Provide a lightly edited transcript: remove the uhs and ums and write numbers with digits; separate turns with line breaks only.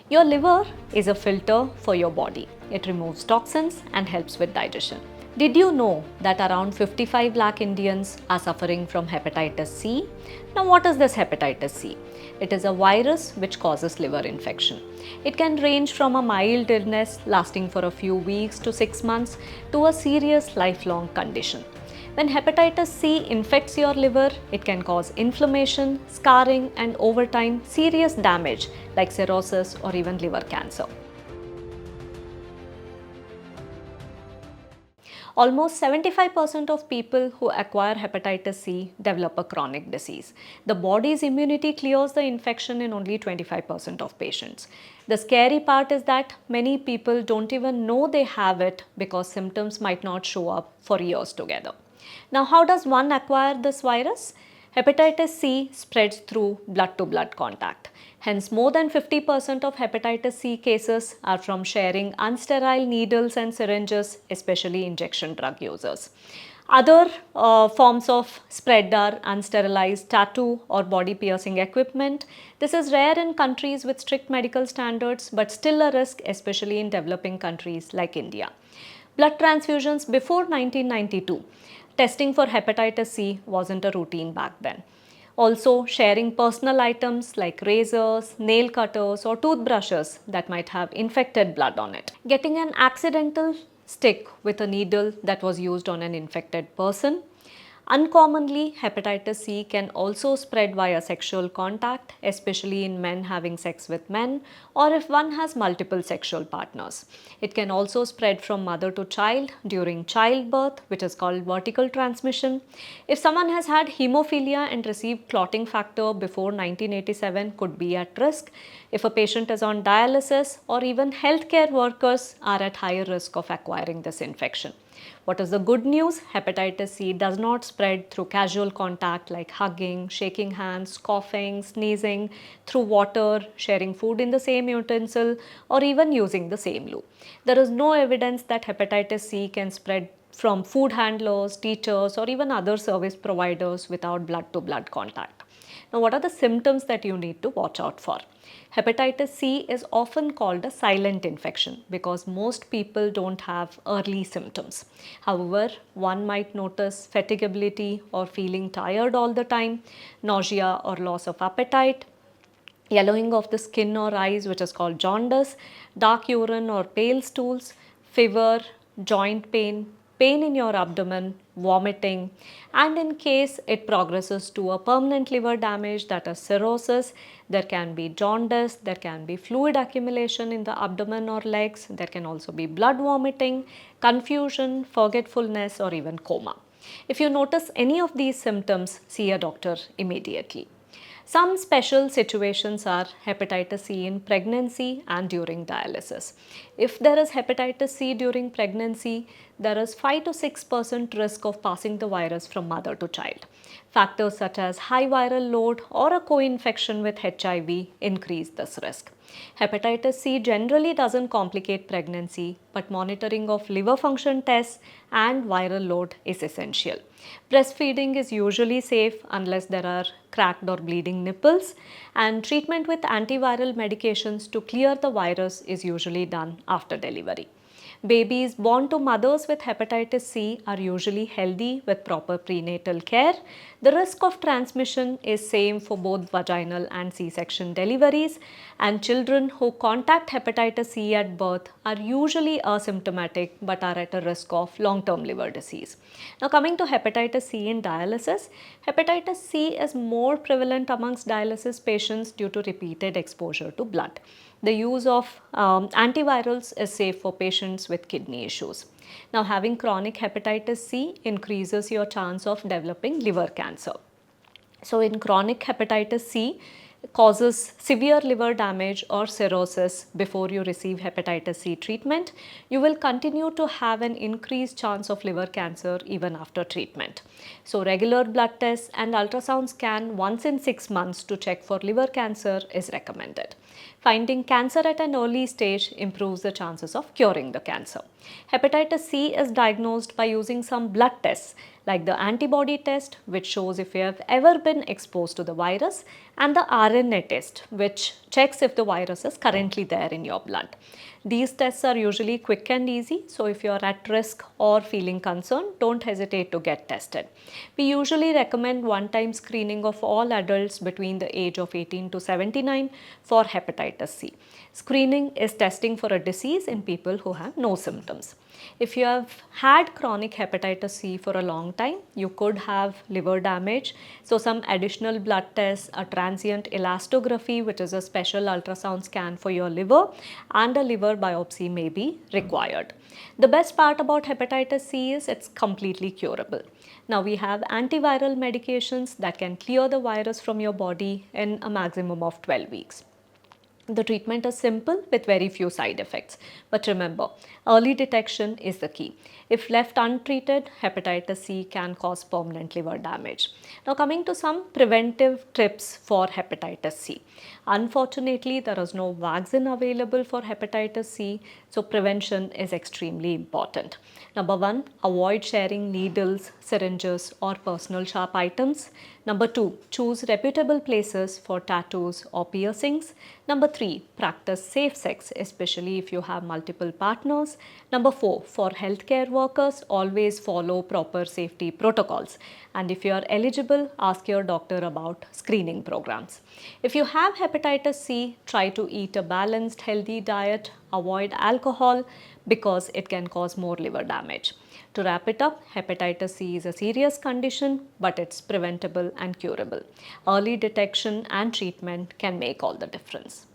Your liver is a filter for your body. It removes toxins and helps with digestion. Did you know that around 55 lakh Indians are suffering from hepatitis C? Now, what is this hepatitis C? It is a virus which causes liver infection. It can range from a mild illness lasting for a few weeks to 6 months to a serious lifelong condition. When hepatitis C infects your liver, it can cause inflammation, scarring, and over time, serious damage like cirrhosis or even liver cancer. Almost 75% of people who acquire hepatitis C develop a chronic disease. The body's immunity clears the infection in only 25% of patients. The scary part is that many people don't even know they have it because symptoms might not show up for years together. Now, how does one acquire this virus? Hepatitis C spreads through blood to blood contact. Hence, more than 50% of hepatitis C cases are from sharing unsterile needles and syringes, especially injection drug users. Other forms of spread are unsterilized tattoo or body piercing equipment. This is rare in countries with strict medical standards, but still a risk, especially in developing countries like India. Blood transfusions before 1992. Testing for hepatitis C wasn't a routine back then. Also, sharing personal items like razors, nail cutters, or toothbrushes that might have infected blood on it. Getting an accidental stick with a needle that was used on an infected person. Uncommonly, hepatitis C can also spread via sexual contact, especially in men having sex with men or if one has multiple sexual partners. It can also spread from mother to child during childbirth, which is called vertical transmission. If someone has had hemophilia and received clotting factor before 1987, could be at risk. If a patient is on dialysis, or even healthcare workers are at higher risk of acquiring this infection. What is the good news? Hepatitis C does not spread through casual contact like hugging, shaking hands, coughing, sneezing, through water, sharing food in the same utensil, or even using the same loo. There is no evidence that hepatitis C can spread from food handlers, teachers, or even other service providers without blood to blood contact. Now, what are the symptoms that you need to watch out for? Hepatitis C is often called a silent infection because most people don't have early symptoms. However, one might notice fatigability or feeling tired all the time, nausea or loss of appetite, yellowing of the skin or eyes, which is called jaundice, dark urine or pale stools, fever, joint pain, pain in your abdomen, vomiting, and in case it progresses to a permanent liver damage, that is cirrhosis, there can be jaundice, there can be fluid accumulation in the abdomen or legs, there can also be blood vomiting, confusion, forgetfulness, or even coma. If you notice any of these symptoms, see a doctor immediately. Some special situations are hepatitis C in pregnancy and during dialysis. If there is hepatitis C during pregnancy, there is 5 to 6% risk of passing the virus from mother to child. Factors such as high viral load or a co-infection with HIV increase this risk. Hepatitis C generally doesn't complicate pregnancy, but monitoring of liver function tests and viral load is essential. Breastfeeding is usually safe unless there are cracked or bleeding nipples, and treatment with antiviral medications to clear the virus is usually done after delivery. Babies born to mothers with hepatitis C are usually healthy with proper prenatal care. The risk of transmission is same for both vaginal and C-section deliveries, and children who contact hepatitis C at birth are usually asymptomatic but are at a risk of long-term liver disease. Now, coming to hepatitis C in dialysis, hepatitis C is more prevalent amongst dialysis patients due to repeated exposure to blood. The use of antivirals is safe for patients with kidney issues. Now, having chronic hepatitis C increases your chance of developing liver cancer. So, in chronic hepatitis C, causes severe liver damage or cirrhosis before you receive hepatitis C treatment, you will continue to have an increased chance of liver cancer even after treatment. So, regular blood tests and ultrasound scan once in 6 months to check for liver cancer is recommended. Finding cancer at an early stage improves the chances of curing the cancer. Hepatitis C is diagnosed by using some blood tests like the antibody test, which shows if you have ever been exposed to the virus, and the RNA test, which checks if the virus is currently there in your blood. These tests are usually quick and easy, so if you are at risk or feeling concerned, don't hesitate to get tested. We usually recommend one-time screening of all adults between the age of 18 to 79 for hepatitis C. Screening is testing for a disease in people who have no symptoms. If you have had chronic hepatitis C for a long time, you could have liver damage. So some additional blood tests, a transient elastography, which is a special ultrasound scan for your liver, and a liver biopsy may be required. The best part about hepatitis C is it's completely curable. Now we have antiviral medications that can clear the virus from your body in a maximum of 12 weeks. The treatment is simple with very few side effects. But remember, early detection is the key. If left untreated, hepatitis C can cause permanent liver damage. Now coming to some preventive tips for hepatitis C. Unfortunately, there is no vaccine available for hepatitis C, so prevention is extremely important. Number 1, avoid sharing needles, syringes or personal sharp items. Number 2, choose reputable places for tattoos or piercings. Number 3, practice safe sex, especially if you have multiple partners. Number 4, for healthcare workers, always follow proper safety protocols. And if you are eligible, ask your doctor about screening programs. If you have hepatitis C, try to eat a balanced, healthy diet, avoid alcohol because it can cause more liver damage. To wrap it up, hepatitis C is a serious condition, but it's preventable and curable. Early detection and treatment can make all the difference.